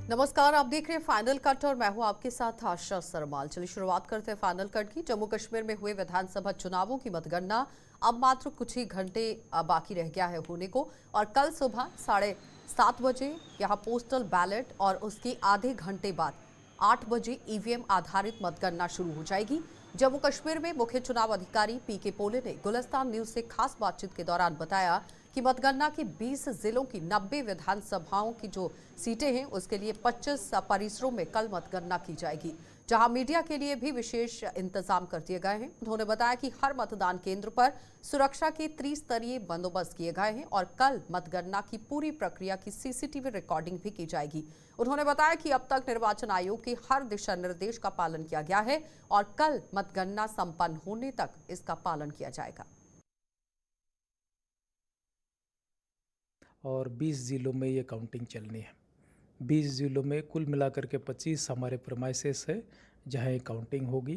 नमस्कार, आप देख रहे हैं फाइनल कट और मैं हूं आपके साथ आशा सरमाल। चलिए शुरुआत करते हैं फाइनल कट की। जम्मू कश्मीर में हुए विधानसभा चुनावों की मतगणना अब मात्र कुछ ही घंटे बाकी रह गया है होने को और कल सुबह 7:30 बजे यहां पोस्टल बैलेट और उसके आधे घंटे बाद 8 बजे ईवीएम आधारित मतगणना शुरू हो जाएगी। जम्मू कश्मीर में मुख्य चुनाव अधिकारी पीके पोले ने गुलिस्तान न्यूज से खास बातचीत के दौरान बताया कि मतगणना के 20 जिलों की 90 विधानसभाओं की जो सीटें हैं उसके लिए 25 परिसरों में कल मतगणना की जाएगी, जहां मीडिया के लिए भी विशेष इंतजाम कर दिए गए हैं। उन्होंने बताया कि हर मतदान केंद्र पर सुरक्षा के त्रिस्तरीय बंदोबस्त किए गए हैं और कल मतगणना की पूरी प्रक्रिया की सीसीटीवी रिकॉर्डिंग भी की जाएगी। उन्होंने बताया कि अब तक निर्वाचन आयोग के हर दिशा निर्देश का पालन किया गया है और कल मतगणना संपन्न होने तक इसका पालन किया जाएगा। और 20 ज़िलों में ये काउंटिंग चलनी है। 20 ज़िलों में कुल मिलाकर के 25 हमारे प्रेमाइसेस है जहाँ ये काउंटिंग होगी।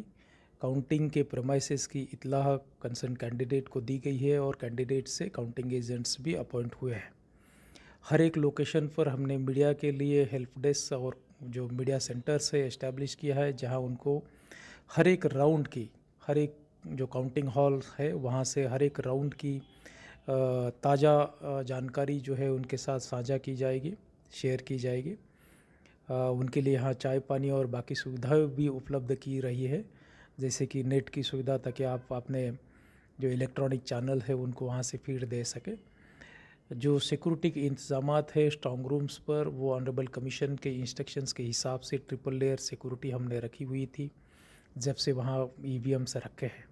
काउंटिंग के प्रेमाइसेस की इत्तला कंसर्न कैंडिडेट को दी गई है और कैंडिडेट से काउंटिंग एजेंट्स भी अपॉइंट हुए हैं। हर एक लोकेशन पर हमने मीडिया के लिए हेल्प डेस्क और जो मीडिया सेंटर्स है इस्टेब्लिश किया है, जहाँ उनको हर एक राउंड की, हर एक जो काउंटिंग हॉल है वहाँ से हर एक राउंड की ताज़ा जानकारी जो है उनके साथ साझा की जाएगी, शेयर की जाएगी। उनके लिए यहाँ चाय पानी और बाकी सुविधाएं भी उपलब्ध की रही है, जैसे कि नेट की सुविधा, ताकि आप अपने जो इलेक्ट्रॉनिक चैनल है उनको वहाँ से फीड दे सके। जो सिक्योरिटी के इंतज़ामात है स्ट्रॉन्ग रूम्स पर, वो ऑनरेबल कमीशन के इंस्ट्रक्शंस के हिसाब से ट्रिपल लेयर सिक्योरिटी हमने रखी हुई थी जब से वहाँ ईवीएम्स रखे हैं।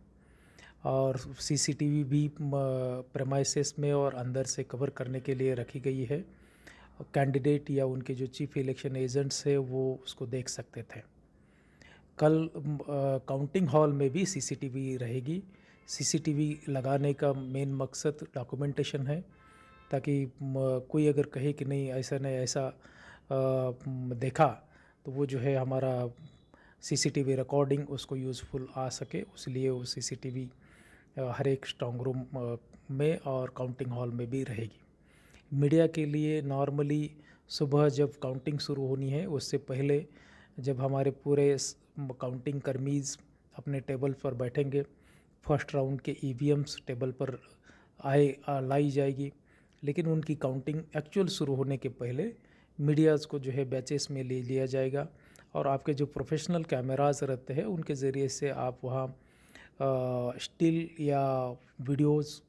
और सीसीटीवी भी प्रेमाइसेस में और अंदर से कवर करने के लिए रखी गई है। कैंडिडेट या उनके जो चीफ इलेक्शन एजेंट्स है वो उसको देख सकते थे। कल काउंटिंग हॉल में भी सीसीटीवी रहेगी। सीसीटीवी लगाने का मेन मकसद डॉक्यूमेंटेशन है, ताकि कोई अगर कहे कि नहीं ऐसा देखा, तो वो जो है हमारा सीसीटीवी रिकॉर्डिंग उसको यूज़फुल आ सके, इसलिए वो सीसीटीवी हर एक स्ट्रॉन्ग रूम में और काउंटिंग हॉल में भी रहेगी। मीडिया के लिए नॉर्मली सुबह जब काउंटिंग शुरू होनी है उससे पहले जब हमारे पूरे काउंटिंग कर्मीज़ अपने टेबल पर बैठेंगे, फर्स्ट राउंड के ईवीएम्स टेबल पर लाई जाएगी, लेकिन उनकी काउंटिंग एक्चुअल शुरू होने के पहले मीडियाज़ को जो है बैचेस में ले लिया जाएगा और आपके जो प्रोफेशनल कैमराज रहते हैं उनके ज़रिए से आप वहाँ स्टिल या वीडियोस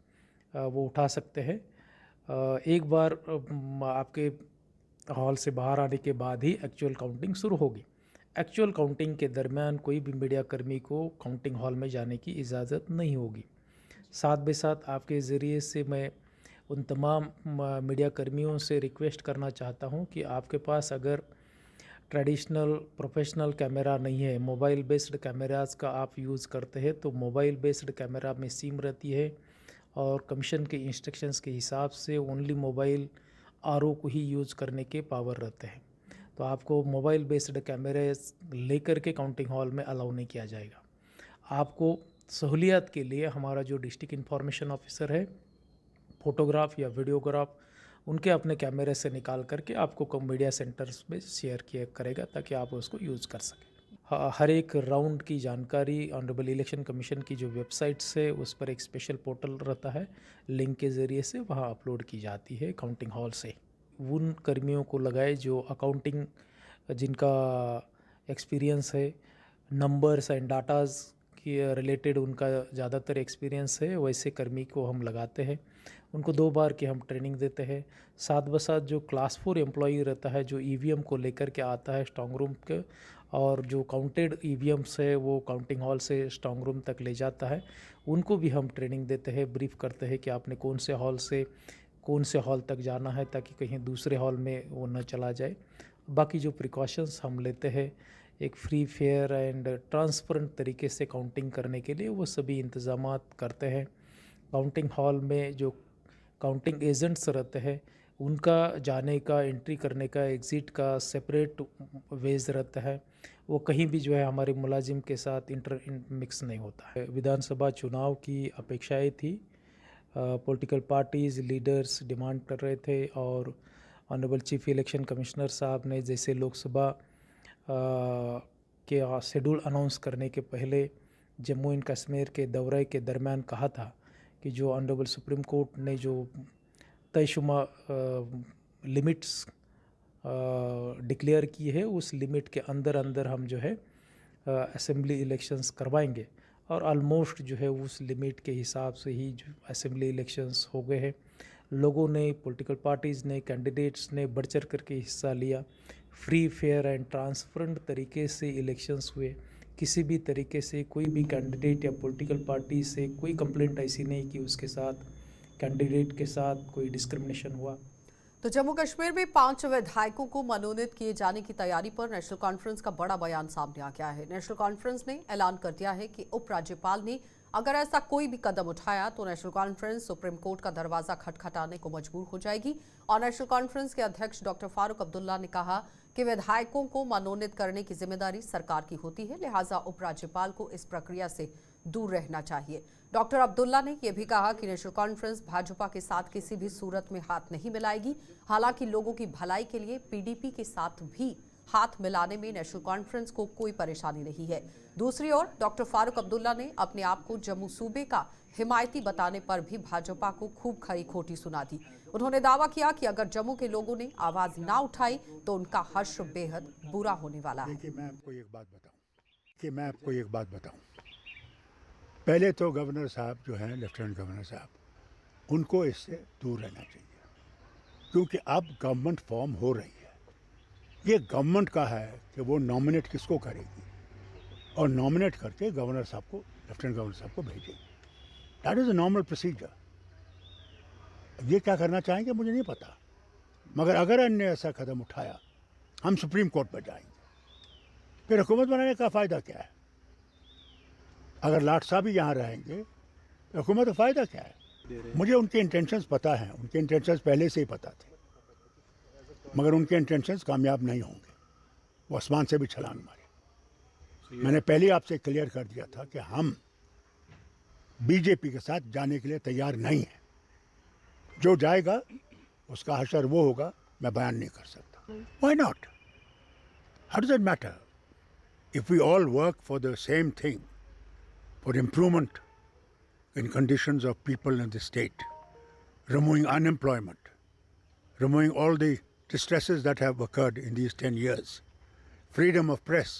वो उठा सकते हैं। एक बार आपके हॉल से बाहर आने के बाद ही एक्चुअल काउंटिंग शुरू होगी। एक्चुअल काउंटिंग के दरमियान कोई भी मीडिया कर्मी को काउंटिंग हॉल में जाने की इजाज़त नहीं होगी। साथ बे साथ आपके ज़रिए से मैं उन तमाम मीडिया कर्मियों से रिक्वेस्ट करना चाहता हूं कि आपके पास अगर ट्रेडिशनल प्रोफेशनल कैमरा नहीं है, मोबाइल बेस्ड कैमरास का आप यूज़ करते हैं, तो मोबाइल बेस्ड कैमरा में सिम रहती है और कमीशन के इंस्ट्रक्शंस के हिसाब से ओनली मोबाइल आरओ को ही यूज़ करने के पावर रहते हैं। तो आपको मोबाइल बेस्ड कैमरे लेकर के काउंटिंग हॉल में अलाउ नहीं किया जाएगा। आपको सहूलियत के लिए हमारा जो डिस्ट्रिक्ट इंफॉर्मेशन ऑफिसर है, फ़ोटोग्राफ या वीडियोग्राफ उनके अपने कैमरे से निकाल करके आपको मीडिया सेंटर्स में शेयर किया करेगा, ताकि आप उसको यूज़ कर सकें। हर एक राउंड की जानकारी ऑनरेबल इलेक्शन कमीशन की जो वेबसाइट्स है उस पर एक स्पेशल पोर्टल रहता है, लिंक के ज़रिए से वहाँ अपलोड की जाती है काउंटिंग हॉल से। उन कर्मियों को लगाए जो अकाउंटिंग, जिनका एक्सपीरियंस है, नंबर्स एंड डाटाज़ की रिलेटेड उनका ज़्यादातर एक्सपीरियंस है, वैसे कर्मी को हम लगाते हैं। उनको 2 बार की हम ट्रेनिंग देते हैं। साथ ब साथ जो क्लास 4 एम्प्लॉई रहता है, जो ईवीएम को लेकर के आता है स्ट्रॉन्ग रूम के, और जो काउंटेड ईवीएम्स है वो काउंटिंग हॉल से स्ट्रॉन्ग रूम तक ले जाता है, उनको भी हम ट्रेनिंग देते हैं, ब्रीफ करते हैं कि आपने कौन से हॉल से कौन से हॉल तक जाना है, ताकि कहीं दूसरे हॉल में वो न चला जाए। बाकी जो प्रिकॉशंस हम लेते हैं एक फ्री फेयर एंड ट्रांसपेरेंट तरीके से काउंटिंग करने के लिए, वो सभी इंतज़ामात करते हैं। काउंटिंग हॉल में जो काउंटिंग एजेंट्स रहते हैं उनका जाने का, एंट्री करने का, एग्ज़िट का सेपरेट वेज रहता है। वो कहीं भी जो है हमारे मुलाजिम के साथ मिक्स नहीं होता है। विधानसभा चुनाव की अपेक्षाएं थी, पॉलिटिकल पार्टीज़ लीडर्स डिमांड कर रहे थे और ऑनरेबल चीफ इलेक्शन कमिश्नर साहब ने जैसे लोकसभा के शेड्यूल अनाउंस करने के पहले जम्मू एंड कश्मीर के दौरे के दरमियान कहा था कि जो ऑनरेबल सुप्रीम कोर्ट ने जो तयशुमा लिमिट्स डिक्लेयर की है, उस लिमिट के अंदर अंदर हम जो है असेंबली इलेक्शंस करवाएंगे, और ऑलमोस्ट जो है उस लिमिट के हिसाब से ही जो असेंबली इलेक्शंस हो गए हैं। लोगों ने, पॉलिटिकल पार्टीज़ ने, कैंडिडेट्स ने बढ़ चढ़ करके हिस्सा लिया। फ्री, फेयर एंड ट्रांसपेरेंट तरीके से इलेक्शंस हुए। किसी भी तरीके से कोई भी कैंडिडेट या पॉलिटिकल पार्टी से कोई कंप्लेंट ऐसी नहीं कि उसके साथ, कैंडिडेट के साथ कोई डिस्क्रिमिनेशन हुआ। तो जम्मू कश्मीर में 5 विधायकों को मनोनीत किए जाने की तैयारी पर नेशनल कॉन्फ्रेंस का बड़ा बयान सामने आ गया है। नेशनल कॉन्फ्रेंस ने ऐलान कर दिया है कि उपराज्यपाल ने अगर ऐसा कोई भी कदम उठाया तो नेशनल कॉन्फ्रेंस सुप्रीम कोर्ट का दरवाजा खटखटाने को मजबूर हो जाएगी। और नेशनल कॉन्फ्रेंस के अध्यक्ष डॉक्टर फारूक अब्दुल्ला ने कहा कि विधायकों को मनोनीत करने की जिम्मेदारी सरकार की होती है, लिहाजा उपराज्यपाल को इस प्रक्रिया से दूर रहना चाहिए। डॉक्टर अब्दुल्ला ने यह भी कहा कि नेशनल कॉन्फ्रेंस भाजपा के साथ किसी भी सूरत में हाथ नहीं मिलाएगी। हालांकि लोगों की भलाई के लिए पीडीपी के साथ भी हाथ मिलाने में नेशनल कॉन्फ्रेंस को कोई परेशानी नहीं है। दूसरी ओर डॉक्टर फारूक अब्दुल्ला ने अपने आप को जम्मू सूबे का हिमायती बताने पर भी भाजपा को खूब खरी खोटी सुना दी। उन्होंने दावा किया कि अगर जम्मू के लोगों ने आवाज ना उठाई तो उनका हर्ष बेहद बुरा होने वाला है। मैं आपको एक बात बताऊं, पहले तो गवर्नर साहब जो हैं, लेफ्टिनेंट गवर्नर साहब, उनको इससे दूर रहना चाहिए, क्योंकि अब गवर्नमेंट फॉर्म हो रही है। ये गवर्नमेंट का है कि वो नॉमिनेट किसको करेगी और नॉमिनेट करके गवर्नर साहब को, लेफ्टिनेंट गवर्नर साहब को भेजेगी। That is a normal procedure. ये क्या करना चाहेंगे मुझे नहीं पता, मगर अगर इन्होंने ऐसा कदम उठाया, हम सुप्रीम कोर्ट पर जाएंगे। फिर हुकूमत बनाने का फ़ायदा क्या है? अगर लाट साहब ही यहाँ रहेंगे तो हुकूमत का फ़ायदा क्या है? मुझे उनके इंटेंशंस पता हैं, उनके इंटेंशंस पहले से ही पता थे, मगर उनके इंटेंशंस कामयाब नहीं होंगे। वो आसमान से भी छलांग मारे। मैंने पहले आपसे क्लियर कर दिया था कि हम बीजेपी के साथ जाने के लिए तैयार नहीं हैं। जो जाएगा उसका हशर वो होगा, मैं बयान नहीं कर सकता। Why not? How does it matter? If we all work for the same thing, for improvement in conditions of people in the state, removing unemployment, removing all the distresses that have occurred in these 10 years, freedom of press,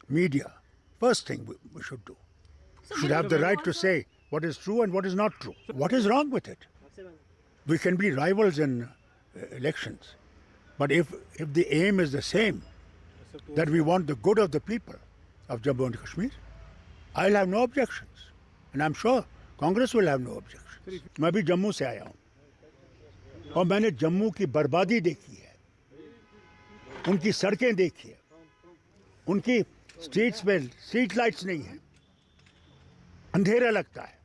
media, first thing we should do. We should have the right to say what is true and what is not true. What is wrong with it? We can be rivals in elections, but if the aim is the same, that we want the good of the people of Jammu and Kashmir, I'll have no objections, and I'm sure Congress will have no objections. मैं भी जम्मू से आया हूँ और मैंने जम्मू की बर्बादी देखी है, उनकी सड़कें देखी है, उनकी स्ट्रीट्स पे स्ट्रीट लाइट्स नहीं है, अंधेरा लगता है,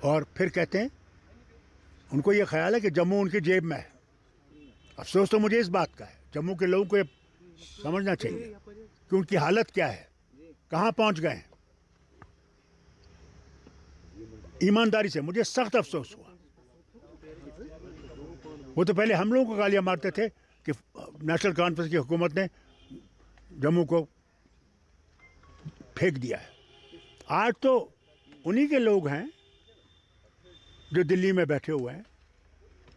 और फिर कहते हैं उनको ये ख्याल है कि जम्मू उनकी जेब में है। अफसोस तो मुझे इस बात का है। जम्मू के लोगों को ये समझना चाहिए कि उनकी हालत क्या है, कहाँ पहुँच गए हैं। ईमानदारी से मुझे सख्त अफसोस हुआ। वो तो पहले हम लोगों को गालियाँ मारते थे कि नेशनल कॉन्फ्रेंस की हुकूमत ने जम्मू को फेंक दिया है। आज तो उन्हीं के लोग हैं जो दिल्ली में बैठे हुए हैं,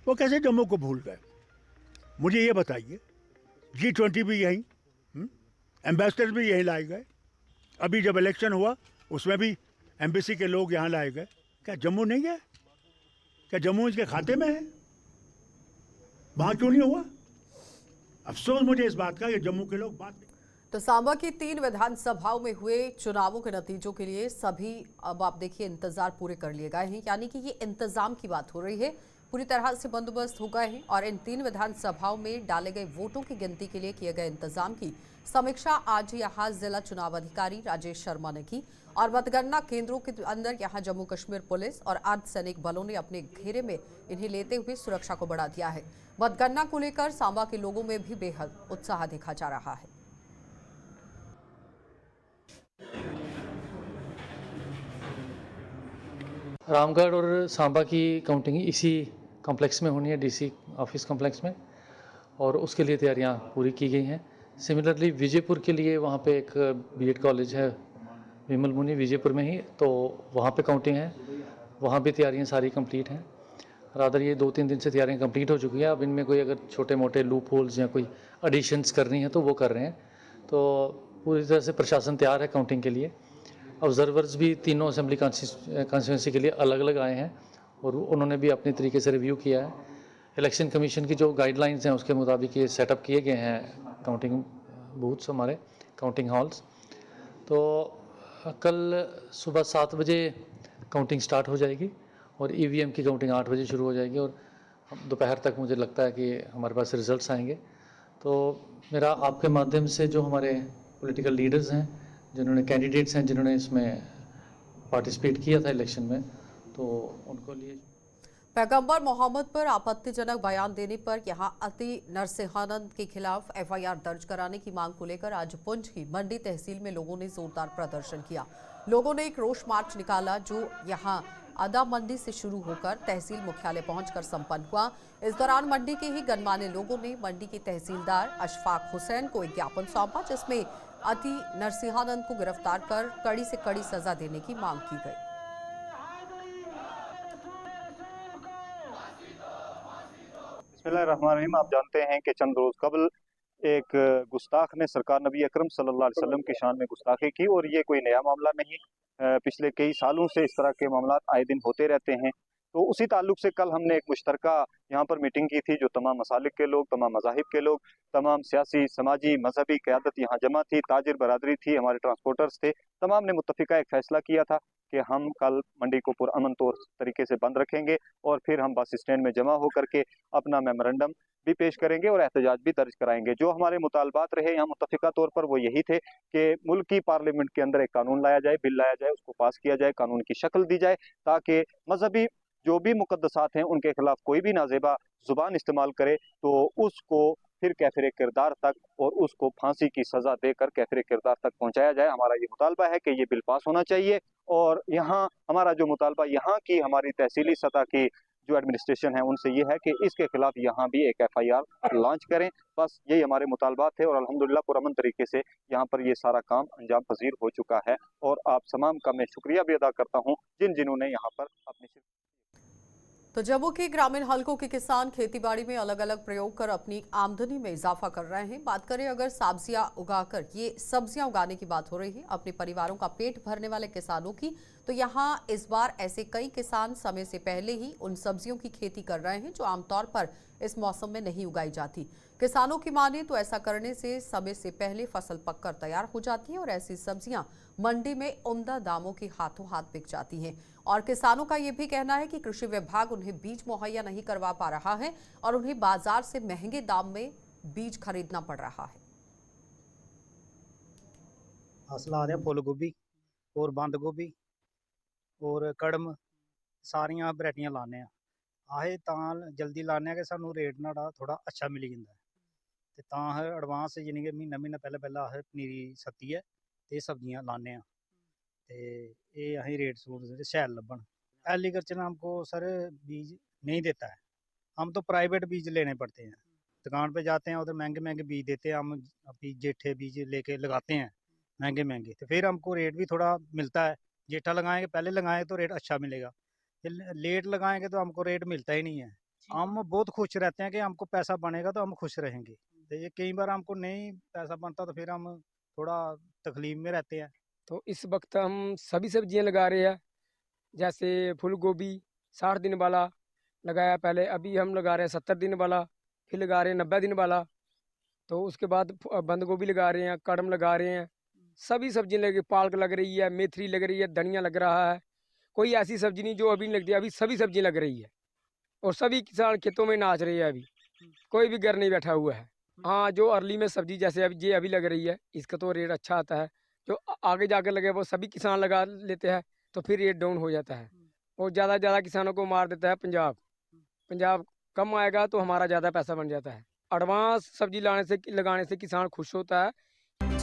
वो कैसे जम्मू को भूल गए? मुझे ये बताइए, G20 भी यहीं, एम्बेसडर भी यहीं लाए गए। अभी जब इलेक्शन हुआ उसमें भी एम्बेसी के लोग यहाँ लाए गए। क्या जम्मू नहीं है? क्या जम्मू इसके खाते में है? वहाँ क्यों नहीं हुआ? अफसोस मुझे इस बात का कि जम्मू के लोग बात नहीं। तो सांबा की 3 विधानसभाओं में हुए चुनावों के नतीजों के लिए सभी, अब आप देखिए, इंतजार पूरे कर लिए गए हैं। यानी कि ये इंतजाम की बात हो रही है, पूरी तरह से बंदोबस्त हो गए हैं और इन 3 विधानसभाओं में डाले गए वोटों की गिनती के लिए किए गए इंतजाम की समीक्षा आज यहाँ जिला चुनाव अधिकारी राजेश शर्मा ने की। और मतगणना केंद्रों के अंदर यहाँ जम्मू कश्मीर पुलिस और अर्धसैनिक बलों ने अपने घेरे में इन्हें लेते हुए सुरक्षा को बढ़ा दिया है। मतगणना को लेकर सांबा के लोगों में भी बेहद उत्साह देखा जा रहा है। रामगढ़ और सांबा की काउंटिंग इसी कॉम्प्लेक्स में होनी है, डीसी ऑफिस कॉम्प्लेक्स में, और उसके लिए तैयारियां पूरी की गई हैं। सिमिलरली विजयपुर के लिए वहाँ पे एक बीएड कॉलेज है विमल मुनि विजयपुर में ही, तो वहाँ पे काउंटिंग है, वहाँ भी तैयारियां सारी कंप्लीट हैं। रादर ये 2-3 दिन से तैयारियां कंप्लीट हो चुकी हैं। अब इनमें कोई अगर छोटे मोटे लूप होल्स या कोई एडिशंस करनी है तो वो कर रहे हैं। तो पूरी तरह से प्रशासन तैयार है काउंटिंग के लिए। ऑब्जर्वर्स भी तीनों असेंबली कॉन्स्टिट्यूंसी के लिए अलग अलग आए हैं और उन्होंने भी अपने तरीके से रिव्यू किया है। इलेक्शन कमीशन की जो गाइडलाइंस हैं उसके मुताबिक ये सेटअप किए गए हैं काउंटिंग बूथ्स, हमारे काउंटिंग हॉल्स। तो कल सुबह 7 बजे काउंटिंग स्टार्ट हो जाएगी और ईवीएम की काउंटिंग 8 बजे शुरू हो जाएगी और दोपहर तक मुझे लगता है कि हमारे पास रिजल्ट्स आएंगे। तो मेरा आपके माध्यम से जो हमारे पॉलिटिकल लीडर्स हैं, जिन्होंने कैंडिडेट्स हैं, जिन्होंने इसमें पार्टिसिपेट किया था इलेक्शन में, तो उनको लिए पैगंबर मोहम्मद पर आपत्तिजनक बयान देने पर यहां अति नरसिंहानंद के खिलाफ एफआईआर दर्ज कराने की मांग को लेकर आज पुंछ की मंडी तहसील में लोगों ने जोरदार प्रदर्शन किया। लोगों ने एक रोष मार्च निकाला जो यहां आदा मंडी से शुरू होकर तहसील मुख्यालय पहुंचकर संपन्न हुआ। इस दौरान मंडी के ही गणमान्य लोगों ने मंडी के तहसीलदार अशफाक हुसैन को एक ज्ञापन सौंपा, जिसमें अति नरसिंहानंद को गिरफ्तार कर कड़ी से कड़ी सजा देने की मांग की गई। बिस्मिल्लाहिर्रहमानिर्रहीम। आप जानते हैं कि चंद रोज कबल एक गुस्ताख ने सरकार नबी अकरम सल्लल्लाहु अलैहि वसल्लम की शान में गुस्ताखी की, और ये कोई नया मामला नहीं। पिछले कई सालों से इस तरह के मामला आए दिन होते रहते हैं। तो उसी ताल्लुक से कल हमने एक मुश्तरका यहाँ पर मीटिंग की थी, जो तमाम मसालिक के लोग, तमाम मज़ाहिब के लोग, तमाम सियासी, समाजी, मजहबी क़यादत यहाँ जमा थी, ताजिर बरादरी थी, हमारे ट्रांसपोर्टर्स थे। तमाम ने मुत्तफ़िका एक फ़ैसला किया था कि हम कल मंडी को पुरअमन तौर तरीके से बंद रखेंगे और फिर हम बस स्टैंड में जमा होकर के अपना मेमोरेंडम भी पेश करेंगे और एहतजाज भी दर्ज कराएंगे। जो हमारे मुतालबात रहे यहाँ मुत्तफ़िका तौर पर वो यही थे कि मुल्क की पार्लियामेंट के अंदर एक कानून लाया जाए, बिल लाया जाए, उसको पास किया जाए, कानून की शक्ल दी जाए, ताकि मजहबी जो भी मुकद्दसात हैं उनके खिलाफ कोई भी नाजेबा जुबान इस्तेमाल करे तो उसको फिर कैफिर किरदार तक और उसको फांसी की सजा देकर कैफिर किरदार तक पहुंचाया जाए। हमारा ये मुतालबा है कि ये बिल पास होना चाहिए। और यहाँ हमारा जो मुतालबा यहाँ की हमारी तहसीली सतह की जो एडमिनिस्ट्रेशन है उनसे ये है कि इसके खिलाफ यहाँ भी एक एफआईआर लॉन्च करें। बस यही हमारे मुतालबात थे और अल्हम्दुलिल्लाह पुरअमन तरीके से यहाँ पर ये सारा काम अंजाम पजीर हो चुका है। और आप तमाम का मैं शुक्रिया भी अदा करता हूँ जिन्होंने यहाँ पर अपनी। तो जम्मू के ग्रामीण हलकों के किसान खेतीबाड़ी में अलग अलग प्रयोग कर अपनी आमदनी में इजाफा कर रहे हैं। बात करें अगर सब्जियां उगाकर, ये सब्जियां उगाने की बात हो रही है, अपने परिवारों का पेट भरने वाले किसानों की, तो यहाँ इस बार ऐसे कई किसान समय से पहले ही उन सब्जियों की खेती कर रहे हैं जो आमतौर पर इस मौसम में नहीं उगाई जाती। किसानों की माने तो ऐसा करने से समय से पहले फसल पककर तैयार हो जाती है और ऐसी सब्जियां मंडी में उम्दा दामों के हाथों हाथ बिक जाती हैं। और किसानों का ये भी कहना है कि कृषि विभाग उन्हें बीज मुहैया नहीं करवा पा रहा है और उन्हें बाजार से महंगे दाम में बीज खरीदना पड़ रहा है। फसल आ रहा फुल गोभी और बंद गोभी और कड़म सारियां वैरायटियां लाने असें तां जल्दी लाने कि सानू रेट नाड़ा थोड़ा अच्छा मिली जंदा है ते तां अस एडवांस यानी कि महीना पहले अस पनीरी सत्ती है ते सब्जियां लाने ते ये असें रेट सूट शैल लब्भन। एग्रीकल्चर हमको सर बीज नहीं देता है, हम तो प्राइवेट बीज लेने पड़ते हैं। दुकान पे जाते हैं उधर महंगे महंगे बीज देते हैं, हम अभी जेठे बीज लेके लगाते हैं महंगे महंगे, तो फिर हमको रेट भी थोड़ा मिलता है। जेठा लगाएंगे पहले लगाएंगे तो रेट अच्छा मिलेगा, लेट लगाएंगे तो हमको रेट मिलता ही नहीं है। हम बहुत खुश रहते हैं कि हमको पैसा बनेगा तो हम खुश रहेंगे, तो ये कई बार हमको नहीं पैसा बनता तो फिर हम थोड़ा तकलीफ में रहते हैं। तो इस वक्त हम सभी सब्जियां लगा रहे हैं, जैसे फूल गोभी 60 दिन वाला लगाया पहले, अभी हम लगा रहे हैं 70 दिन वाला, फिर लगा रहे हैं 90 दिन वाला, तो उसके बाद बंद गोभी लगा रहे हैं, कड़म लगा रहे हैं, सभी सब्जियां लगी, पालक लग रही है, मेथी लग रही है, धनिया लग रहा है, कोई ऐसी सब्जी नहीं जो अभी नहीं लगती, अभी सभी सब्जियां लग रही है और सभी किसान खेतों में नाच रहे हैं, अभी कोई भी घर नहीं बैठा हुआ है। हाँ, जो अर्ली में सब्जी जैसे अभी ये अभी लग रही है इसका तो रेट अच्छा आता है, जो आगे जाकर लगे वो सभी किसान लगा लेते हैं तो फिर रेट डाउन हो जाता है और ज़्यादा किसानों को मार देता है पंजाब कम आएगा तो हमारा ज़्यादा पैसा बन जाता है। एडवांस सब्जी लगाने से किसान खुश होता है।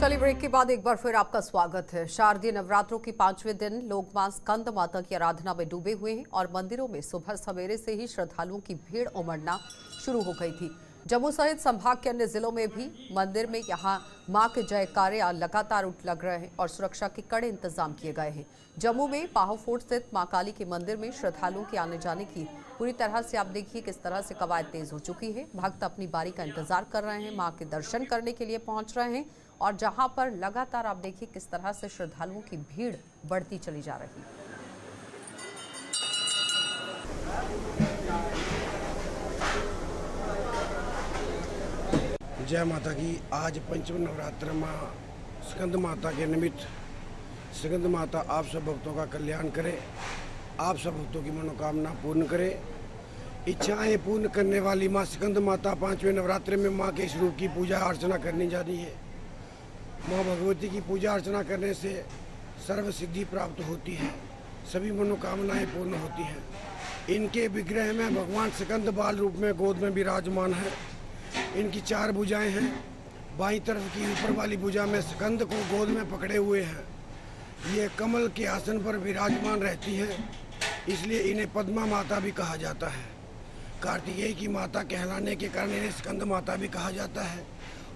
चलिए ब्रेक के बाद एक बार फिर आपका स्वागत है। शारदीय नवरात्रों की 5वें दिन लोग मां स्कंद माता की आराधना में डूबे हुए हैं और मंदिरों में सुबह सवेरे से ही श्रद्धालुओं की भीड़ उमड़ना शुरू हो गई थी। जम्मू सहित संभाग के अन्य जिलों में भी मंदिर में यहां मां के जयकारे लगातार उठ लग रहे हैं और सुरक्षा के कड़े इंतजाम किए गए हैं। जम्मू में पाहो फोर्ट स्थित मां काली के मंदिर में श्रद्धालुओं के आने जाने की पूरी तरह से आप देखिए किस तरह से कवायद तेज हो चुकी है। भक्त अपनी बारी का इंतजार कर रहे हैं, मां के दर्शन करने के लिए पहुंच रहे हैं और जहां पर लगातार आप देखिए किस तरह से श्रद्धालुओं की भीड़ बढ़ती चली जा रही है। जय माता की। आज पंचम नवरात्र माँ स्कंद माता के निमित्त स्कंद माता आप सब भक्तों का कल्याण करे, आप सब भक्तों की मनोकामना पूर्ण करे। इच्छाएं पूर्ण करने वाली माँ स्कंद माता 5वें नवरात्र में माँ के इस रूप की पूजा अर्चना करनी जा रही है। माँ भगवती की पूजा अर्चना करने से सर्व सिद्धि प्राप्त होती है, सभी मनोकामनाएं पूर्ण होती हैं। इनके विग्रह में भगवान स्कंद बाल रूप में गोद में विराजमान है। इनकी 4 भुजाएं हैं। बाईं तरफ की ऊपर वाली भुजा में स्कंद को गोद में पकड़े हुए हैं। ये कमल के आसन पर विराजमान रहती हैं, इसलिए इन्हें पद्मा माता भी कहा जाता है। कार्तिकेय की माता कहलाने के कारण इन्हें स्कंद माता भी कहा जाता है।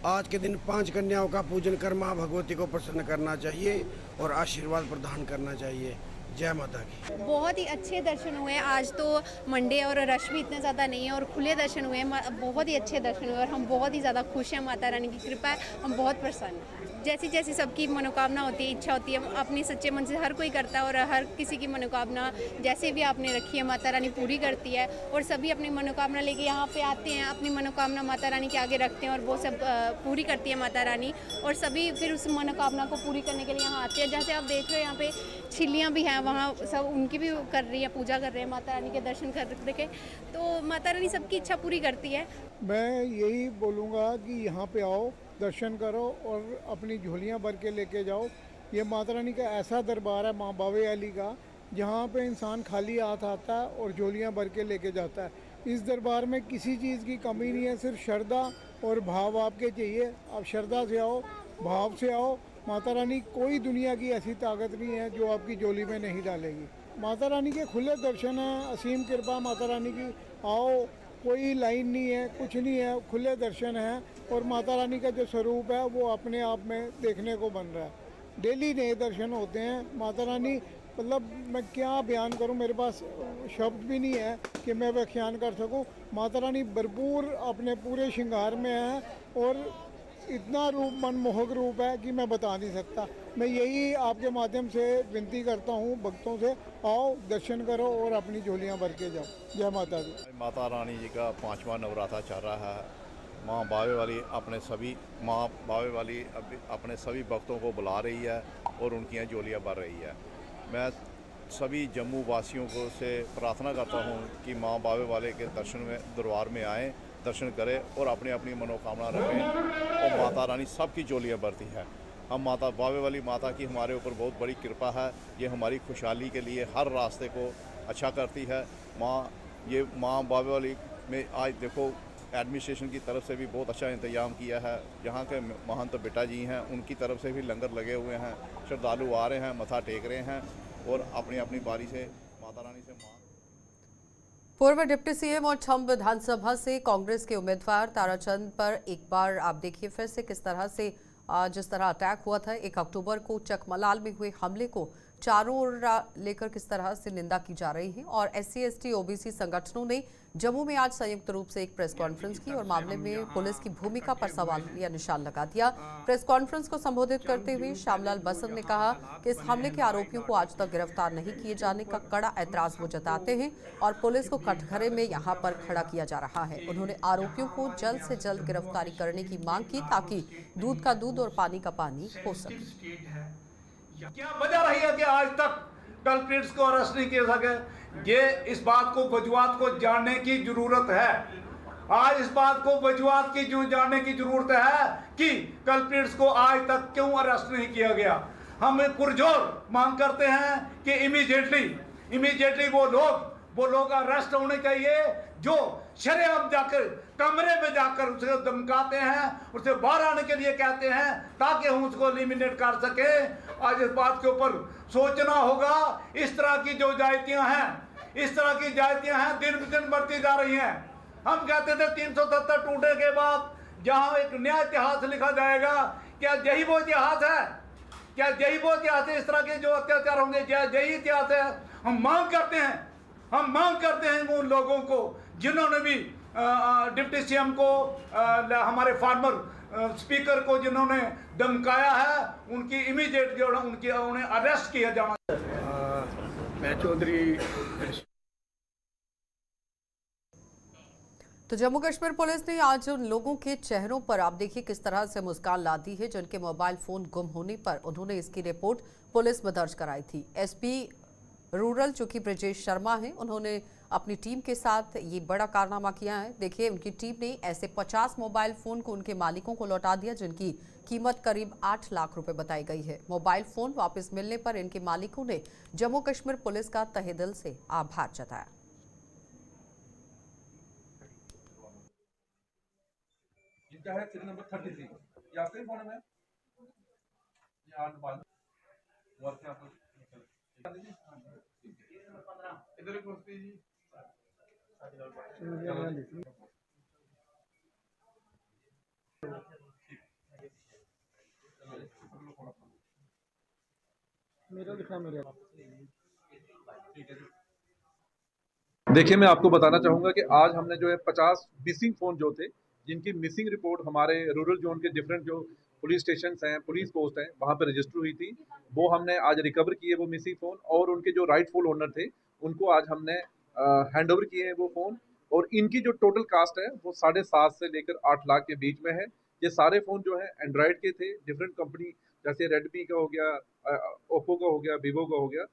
आज के दिन 5 कन्याओं का पूजन कर माँ भगवती को प्रसन्न करना चाहिए और आशीर्वाद प्रदान करना चाहिए। जय माता की। बहुत ही अच्छे दर्शन हुए। आज तो मंडे और रश भी इतने ज़्यादा नहीं है और खुले दर्शन हुए। बहुत ही अच्छे दर्शन हुए और हम बहुत ही ज़्यादा खुश हैं। माता रानी की कृपा है, हम बहुत प्रसन्न हैं। जैसी जैसी सबकी मनोकामना होती है, इच्छा होती है, अपनी सच्चे मन से हर कोई करता है और हर किसी की मनोकामना जैसे भी आपने रखी है माता रानी पूरी करती है। और सभी अपनी मनोकामना लेके यहाँ पे आते हैं, अपनी मनोकामना माता रानी के आगे रखते हैं और वो सब पूरी करती है माता रानी। और सभी फिर उस मनोकामना को पूरी करने के लिए यहाँ आते हैं। जैसे आप देख रहे हो यहाँ पे छिल्लियाँ भी हैं, वहाँ सब उनकी भी कर रही है, पूजा कर रहे हैं माता रानी के दर्शन करके। तो माता रानी सबकी इच्छा पूरी करती है। मैं यही बोलूँगा कि यहाँ पे आओ, दर्शन करो और अपनी झोलियाँ भर के लेके जाओ। ये माता रानी का ऐसा दरबार है माँ बावे अली का, जहाँ पे इंसान खाली हाथ आता है और झोलियाँ भर के लेके जाता है। इस दरबार में किसी चीज़ की कमी नहीं है, सिर्फ श्रद्धा और भाव आपके चाहिए। आप श्रद्धा से आओ, भाव से आओ। माता रानी कोई दुनिया की ऐसी ताकत नहीं है जो आपकी झोली में नहीं डालेगी। माता रानी के खुले दर्शन हैं, असीम कृपा माता रानी की। आओ, कोई लाइन नहीं है, कुछ नहीं है, खुले दर्शन हैं और माता रानी का जो स्वरूप है वो अपने आप में देखने को बन रहा है। डेली नए दर्शन होते हैं। माता रानी मतलब मैं क्या बयान करूं, मेरे पास शब्द भी नहीं है कि मैं व्याख्यान कर सकूं। माता रानी भरपूर अपने पूरे श्रृंगार में है और इतना रूप मनमोहक रूप है कि मैं बता नहीं सकता। मैं यही आपके माध्यम से विनती करता हूँ भक्तों से, आओ दर्शन करो और अपनी झोलियाँ भर के जाओ। जय माता दी। माता रानी जी का 5वां नवरात्र चल रहा है। माँ बावे वाली अपने सभी भक्तों को बुला रही है और उनकी झोलियाँ भर रही है। मैं सभी जम्मू वासियों को से प्रार्थना करता हूँ कि माँ बावे वाले के दरबार में आएँ, दर्शन करें और अपनी अपनी मनोकामना रखें और माता रानी सबकी झोलियाँ भरती है। हम माता बावे वाली माता की हमारे ऊपर बहुत बड़ी कृपा है। ये हमारी खुशहाली के लिए हर रास्ते को अच्छा करती है। माँ बावे वाली में आज देखो एडमिनिस्ट्रेशन की तरफ से भी बहुत अच्छा इंतजाम किया है। यहाँ के महंत बेटा जी हैं, उनकी तरफ से भी लंगर लगे हुए हैं। श्रद्धालु आ रहे हैं, मत्था टेक रहे हैं और अपनी अपनी बारी से माता रानी से पूर्व डिप्टी सीएम और छम विधानसभा से कांग्रेस के उम्मीदवार ताराचंद पर एक बार आप देखिए फिर से किस तरह से जिस तरह अटैक हुआ था 1 अक्टूबर को चकमलाल में हुए हमले को चारों ओर लेकर किस तरह से निंदा की जा रही है। और SC ST OBC संगठनों ने जम्मू में आज संयुक्त रूप से एक प्रेस कॉन्फ्रेंस की और मामले में पुलिस की भूमिका पर सवाल या निशान लगा दिया। प्रेस कॉन्फ्रेंस को संबोधित करते हुए श्यामलाल बसंत ने कहा कि इस हमले के आरोपियों को आज तक गिरफ्तार नहीं किए जाने का कड़ा ऐतराज वो जताते हैं और पुलिस को कटघरे में यहां पर खड़ा किया जा रहा है। उन्होंने आरोपियों को जल्द से जल्द गिरफ्तारी करने की मांग की ताकि दूध का दूध और पानी का पानी हो सके। क्या वजह रही है कि आज तक कल्प्रिट्स को अरेस्ट नहीं किया सके? ये इस बात को वजूहात को जानने की जरूरत है। आज इस बात को वजूहात की जानने की जरूरत है कि कल्प्रिट्स को आज तक क्यों अरेस्ट नहीं किया गया। हम पुरजोर मांग करते हैं कि इमीडिएटली वो लोग वो लोग अरेस्ट होने चाहिए जो शरेआम जाकर कमरे में जाकर उसे धमकाते हैं, उसे बाहर आने के लिए कहते हैं ताकि हम उसको एलिमिनेट कर सके। आज इस बात के ऊपर सोचना होगा। इस तरह की जो जातियां हैं, इस तरह की जातियां हैं दिन ब दिन बढ़ती जा रही हैं। हम कहते थे 370 टूटने के बाद जहां एक नया इतिहास लिखा जाएगा, क्या यही वो इतिहास है? क्या यही वो इतिहास है? इस तरह के जो अत्याचार होंगे, क्या यही इतिहास है? हम मांग करते हैं उन लोगों को जिन्होंने भी डिप्टी सीएम को, हमारे फार्मर स्पीकर को जिन्होंने धमकाया है, उनकी इमीडिएट जो उन्हें अरेस्ट किया जाना। मैं चौधरी। तो जम्मू कश्मीर पुलिस ने आज उन लोगों के चेहरों पर आप देखिए किस तरह से मुस्कान ला दी है जिनके मोबाइल फोन गुम होने पर उन्होंने इसकी रिपोर्ट पुलिस में दर्ज कराई थी। एसपी रूरल जो कि ब्रजेश शर्मा हैं, उन्होंने अपनी टीम के साथ ये बड़ा कारनामा किया है। देखिए उनकी टीम ने ऐसे 50 मोबाइल फोन को उनके मालिकों को लौटा दिया जिनकी कीमत करीब 8 लाख रुपए बताई गई है। मोबाइल फोन वापस मिलने पर इनके मालिकों ने जम्मू कश्मीर पुलिस का तहे दिल से आभार जताया। है सीरियल नंबर 33 ये आपका ही फोन है। ये 8 बार और क्या आपको इधर एक वस्ती जी मेरा दिखा मेरे। देखिए, मैं आपको बताना चाहूँगा कि आज हमने जो है 50 मिसिंग फ़ोन जो थे, जिनकी मिसिंग रिपोर्ट हमारे रूरल जोन के डिफरेंट जो पुलिस स्टेशन हैं, पुलिस पोस्ट हैं, वहाँ पर रजिस्टर हुई थी, वो हमने आज रिकवर किए वो मिसिंग फ़ोन। और उनके जो राइटफुल ओनर थे उनको आज हमने हैंड ओवर किए हैं वो फ़ोन। और इनकी जो टोटल कास्ट है वो 7.5 से लेकर 8 लाख के बीच में है। ये सारे फ़ोन जो है एंड्रॉयड के थे, डिफरेंट कंपनी जैसे रेडमी का हो गया, ओप्पो का हो गया, वीवो का हो गया,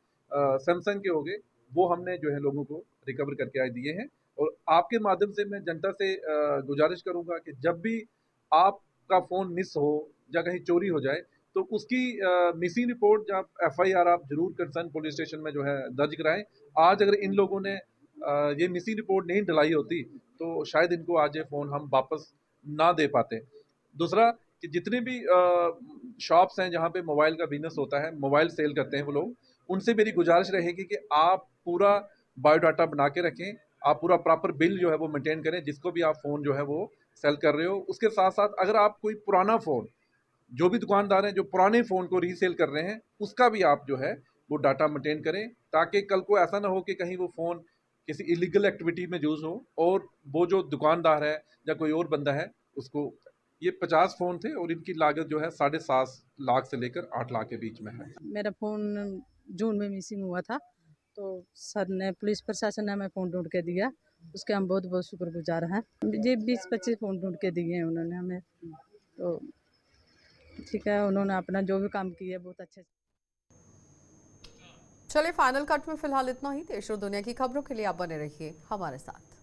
सैमसंग के हो गए, वो हमने जो है लोगों को रिकवर करके आज दिए हैं। और आपके माध्यम से मैं जनता से गुजारिश करूंगा कि जब भी आपका फ़ोन मिस हो या कहीं चोरी हो जाए तो उसकी मिसिंग रिपोर्ट या FIR आप जरूर कंसर्न पुलिस स्टेशन में जो है दर्ज कराएं। आज अगर इन लोगों ने ये मिसिंग रिपोर्ट नहीं डलाई होती तो शायद इनको आज ये फ़ोन हम वापस ना दे पाते। दूसरा कि जितने भी शॉप्स हैं जहाँ पे मोबाइल का बिजनेस होता है, मोबाइल सेल करते हैं वो लोग, उनसे मेरी गुजारिश रहेगी कि आप पूरा बायोडाटा बना के रखें, आप पूरा प्रॉपर बिल जो है वो मेंटेन करें जिसको भी आप फ़ोन जो है वो सेल कर रहे हो। उसके साथ साथ अगर आप कोई पुराना फ़ोन, जो भी दुकानदार हैं जो पुराने फ़ोन को रीसेल कर रहे हैं, उसका भी आप जो है वो डाटा मेंटेन करें ताकि कल को ऐसा ना हो कि कहीं वो फ़ोन किसी इलीगल एक्टिविटी में यूज़ हो और वो जो दुकानदार है या कोई और बंदा है उसको। ये 50 फ़ोन थे और इनकी लागत जो है 7.5 लाख से लेकर 8 लाख के बीच में है। मेरा फ़ोन जून में मिसिंग हुआ था तो सर ने, पुलिस प्रशासन ने हमें फ़ोन ढूंढ के दिया, उसके हम बहुत बहुत शुक्रगुजार हैं। ये 20-25 फ़ोन ढूंढ के दिए हैं उन्होंने हमें, तो ठीक है, उन्होंने अपना जो भी काम किया बहुत अच्छे। चलिए फाइनल कट में फिलहाल इतना ही। देश और दुनिया की खबरों के लिए आप बने रहिए हमारे साथ।